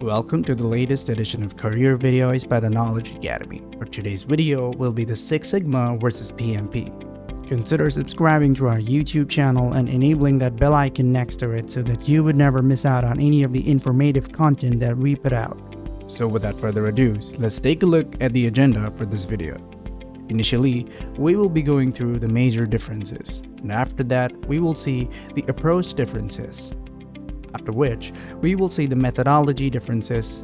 Welcome to the latest edition of Career Videos by the Knowledge Academy. For today's video will be the Six Sigma vs PMP. Consider subscribing to our YouTube channel and enabling that bell icon next to it so that you would never miss out on any of the informative content that we put out. So without further ado, let's take a look at the agenda for this video. Initially, we will be going through the major differences, and after that, we will see the approach differences. After which, we will see the methodology differences,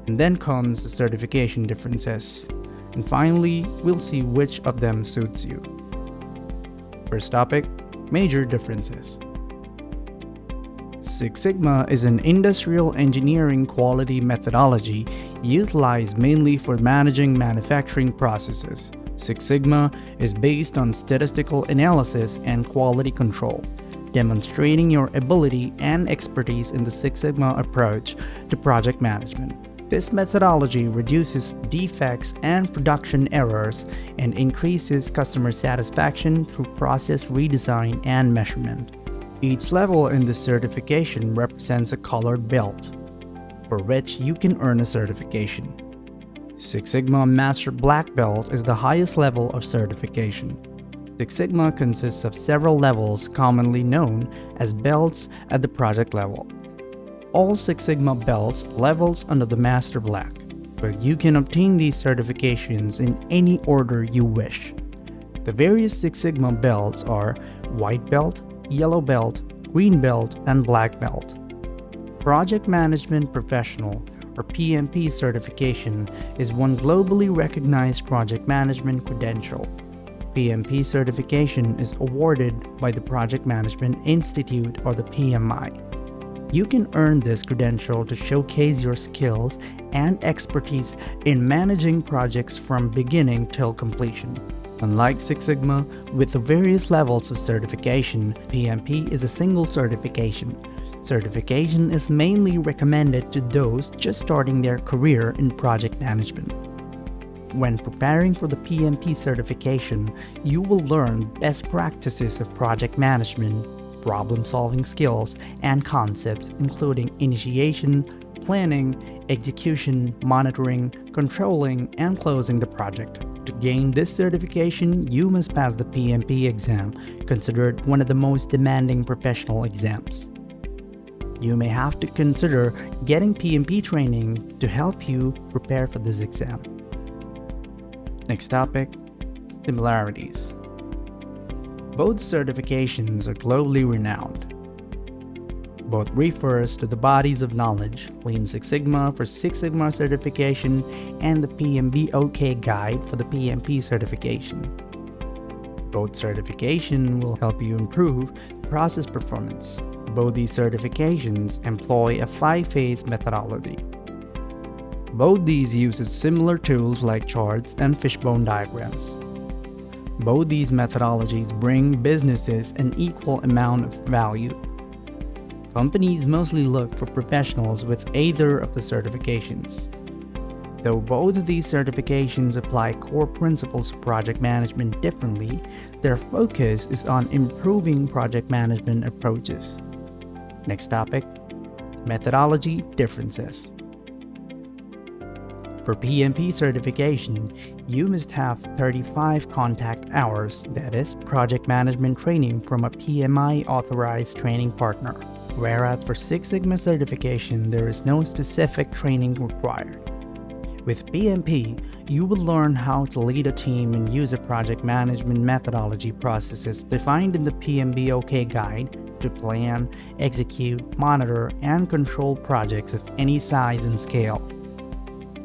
and then comes the certification differences, and finally, we'll see which of them suits you. First topic, major differences. Six Sigma is an industrial engineering quality methodology utilized mainly for managing manufacturing processes. Six Sigma is based on statistical analysis and quality control, demonstrating your ability and expertise in the Six Sigma approach to project management. This methodology reduces defects and production errors and increases customer satisfaction through process redesign and measurement. Each level in the certification represents a colored belt, for which you can earn a certification. Six Sigma Master Black Belt is the highest level of certification. Six Sigma consists of several levels commonly known as belts at the project level. All Six Sigma belts levels under the Master Black, but you can obtain these certifications in any order you wish. The various Six Sigma belts are White Belt, Yellow Belt, Green Belt, and Black Belt. Project Management Professional or PMP certification is one globally recognized project management credential. PMP certification is awarded by the Project Management Institute or the PMI. You can earn this credential to showcase your skills and expertise in managing projects from beginning till completion. Unlike Six Sigma, with the various levels of certification, PMP is a single certification. Certification is mainly recommended to those just starting their career in project management. When preparing for the PMP certification, you will learn best practices of project management, problem-solving skills, and concepts including initiation, planning, execution, monitoring, controlling, and closing the project. To gain this certification, you must pass the PMP exam, considered one of the most demanding professional exams. You may have to consider getting PMP training to help you prepare for this exam. Next topic, similarities. Both certifications are globally renowned. Both refers to the bodies of knowledge, Lean Six Sigma for Six Sigma certification and the PMP OK guide for the PMP certification. Both certification will help you improve process performance. Both these certifications employ a 5-phase methodology. Both these uses similar tools like charts and fishbone diagrams. Both these methodologies bring businesses an equal amount of value. Companies mostly look for professionals with either of the certifications. Though both of these certifications apply core principles of project management differently, their focus is on improving project management approaches. Next topic, methodology differences. For PMP certification, you must have 35 contact hours, that is, project management training from a PMI authorized training partner. Whereas for Six Sigma certification, there is no specific training required. With PMP, you will learn how to lead a team and use a project management methodology processes defined in the PMP OK guide to plan, execute, monitor, and control projects of any size and scale.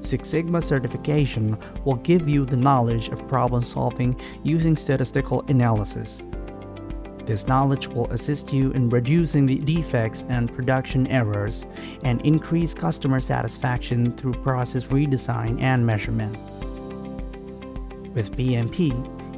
Six Sigma certification will give you the knowledge of problem solving using statistical analysis. This knowledge will assist you in reducing the defects and production errors and increase customer satisfaction through process redesign and measurement. With PMP,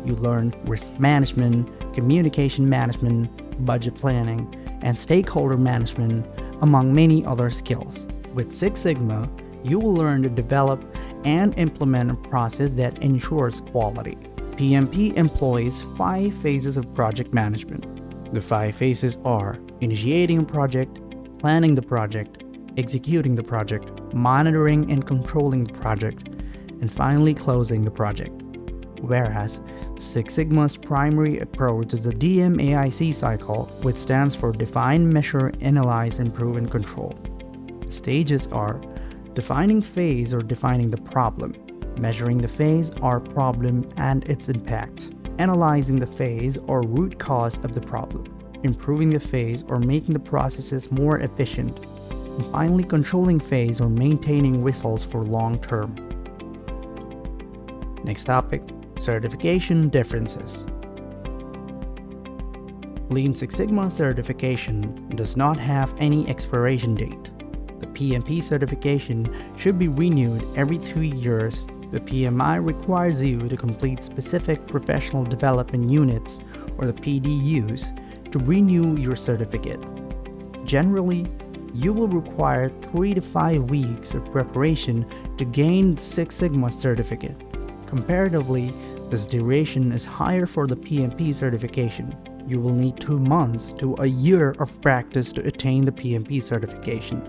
you learn risk management, communication management, budget planning, and stakeholder management, among many other skills. With Six Sigma, you will learn to develop and implement a process that ensures quality. PMP employs 5 phases of project management. The 5 phases are initiating a project, planning the project, executing the project, monitoring and controlling the project, and finally closing the project. Whereas Six Sigma's primary approach is the DMAIC cycle, which stands for Define, Measure, Analyze, Improve, and Control. The stages are defining phase or defining the problem, measuring the phase or problem and its impact, analyzing the phase or root cause of the problem, improving the phase or making the processes more efficient, and finally controlling phase or maintaining results for long term. Next topic, certification differences. Lean Six Sigma certification does not have any expiration date. The PMP certification should be renewed every 3 years. The PMI requires you to complete specific professional development units, or the PDUs, to renew your certificate. Generally, you will require 3 to 5 weeks of preparation to gain the Six Sigma certificate. Comparatively, this duration is higher for the PMP certification. You will need 2 months to a year of practice to attain the PMP certification.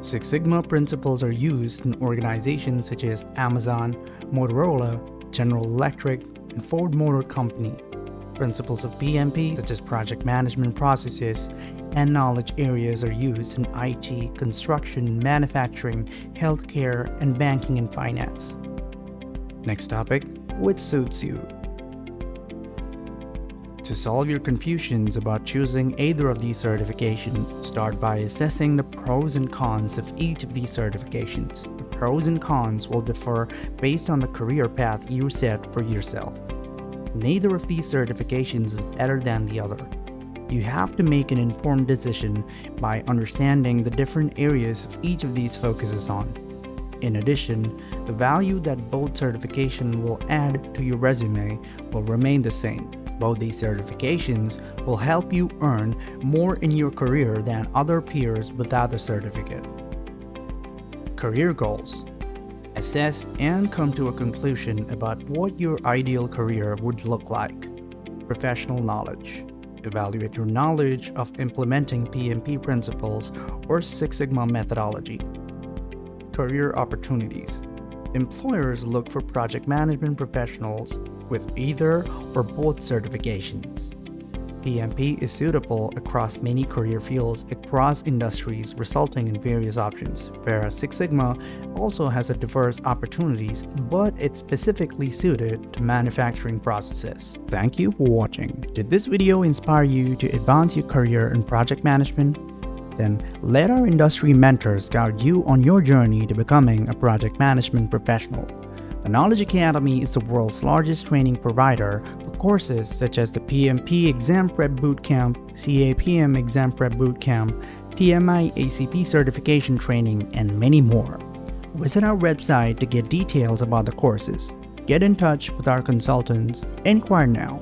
Six Sigma principles are used in organizations such as Amazon, Motorola, General Electric, and Ford Motor Company. Principles of PMP, such as project management processes and knowledge areas, are used in IT, construction, manufacturing, healthcare, and banking and finance. Next topic, which suits you? To solve your confusions about choosing either of these certifications, start by assessing the pros and cons of each of these certifications. The pros and cons will differ based on the career path you set for yourself. Neither of these certifications is better than the other. You have to make an informed decision by understanding the different areas of each of these focuses on. In addition, the value that both certifications will add to your resume will remain the same. Both these certifications will help you earn more in your career than other peers without a certificate. Career goals. Assess and come to a conclusion about what your ideal career would look like. Professional knowledge. Evaluate your knowledge of implementing PMP principles or Six Sigma methodology. Career opportunities. Employers look for project management professionals with either or both certifications. PMP is suitable across many career fields across industries, resulting in various options, whereas Six Sigma also has a diverse opportunities, but it's specifically suited to manufacturing processes. Thank you for watching. Did this video inspire you to advance your career in project management? Then let our industry mentors guide you on your journey to becoming a project management professional. The Knowledge Academy is the world's largest training provider for courses such as the PMP Exam Prep Bootcamp, CAPM Exam Prep Bootcamp, PMI ACP Certification Training, and many more. Visit our website to get details about the courses. Get in touch with our consultants. Inquire now.